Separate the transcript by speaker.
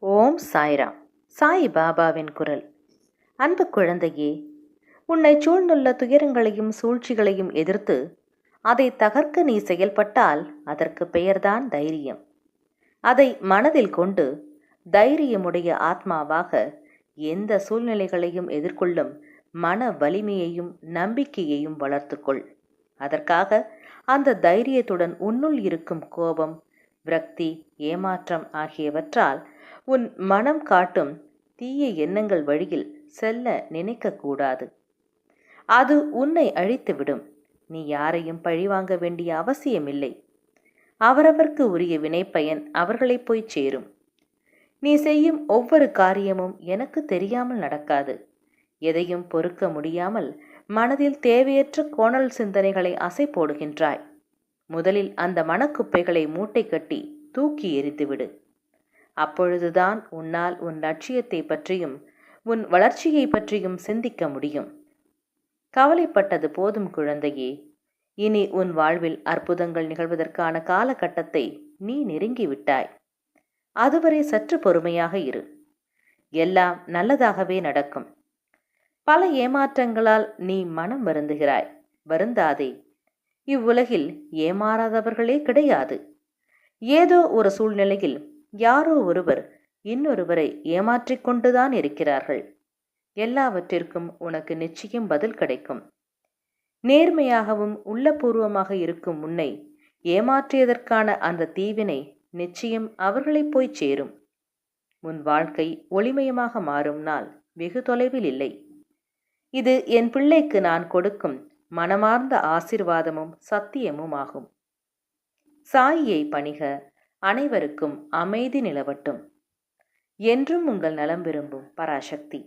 Speaker 1: ஓம் சாய்ராம். சாய் பாபாவின் குரல். அன்பு குழந்தையே, உன்னை சூழ்ந்துள்ள துயரங்களையும் சூழ்ச்சிகளையும் எதிர்த்து அதை தகர்க்க நீ செயல்பட்டால் அதற்கு பெயர்தான் தைரியம். அதை மனதில் கொண்டு தைரியமுடைய ஆத்மாவாக எந்த சூழ்நிலைகளையும் எதிர்கொள்ளும் மன வலிமையையும் நம்பிக்கையையும் வளர்த்துக்கொள். அதற்காக அந்த தைரியத்துடன் உன்னுள் இருக்கும் கோபம், விரக்தி, ஏமாற்றம் ஆகியவற்றால் உன் மனம் காட்டும் தீய எண்ணங்கள் வழியில் செல்ல நினைக்கக்கூடாது. அது உன்னை அழித்துவிடும். நீ யாரையும் பழிவாங்க வேண்டிய அவசியமில்லை. அவரவர்க்கு உரிய வினைப்பயன் அவர்களை போய் சேரும். நீ செய்யும் ஒவ்வொரு காரியமும் எனக்கு தெரியாமல் நடக்காது. எதையும் பொறுக்க முடியாமல் மனதில் தேவையற்ற கோணல் சிந்தனைகளை அசை போடுகின்றாய். முதலில் அந்த மனக்குப்பைகளை மூட்டை கட்டி தூக்கி எறிந்துவிடு. அப்பொழுதுதான் உன்னால் உன் லட்சியத்தை பற்றியும் உன் வளர்ச்சியை பற்றியும் சிந்திக்க முடியும். கவலைப்பட்டது போதும் குழந்தையே. இனி உன் வாழ்வில் அற்புதங்கள் நிகழ்வதற்கான காலகட்டத்தை நீ நெருங்கிவிட்டாய். அதுவரை சற்று பொறுமையாக இரு. எல்லாம் நல்லதாகவே நடக்கும். பல ஏமாற்றங்களால் நீ மனம் வருந்துகிறாய். வருந்தாதே. இவ்வுலகில் ஏமாறாதவர்களே கிடையாது. ஏதோ ஒரு சூழ்நிலையில் யாரோ ஒருவர் இன்னொருவரை ஏமாற்றிக் கொண்டுதான் இருக்கிறார்கள். எல்லாவற்றிற்கும் உனக்கு நிச்சயம் பதில் கிடைக்கும். நேர்மையாகவும் உள்ளபூர்வமாக இருக்கும் உன்னை ஏமாற்றியதற்கான அந்த தீவினை நிச்சயம் அவர்களை போய் சேரும். உன் வாழ்க்கை ஒளிமயமாக மாறும் நாள் வெகு தொலைவில் இல்லை. இது என் பிள்ளைக்கு நான் கொடுக்கும் மனமார்ந்த ஆசீர்வாதமும் சத்தியமும் ஆகும். சாயியை பணிக. அனைவருக்கும் அமைதி நிலவட்டும். என்றும் உங்கள் நலம் விரும்பும் பராசக்தி.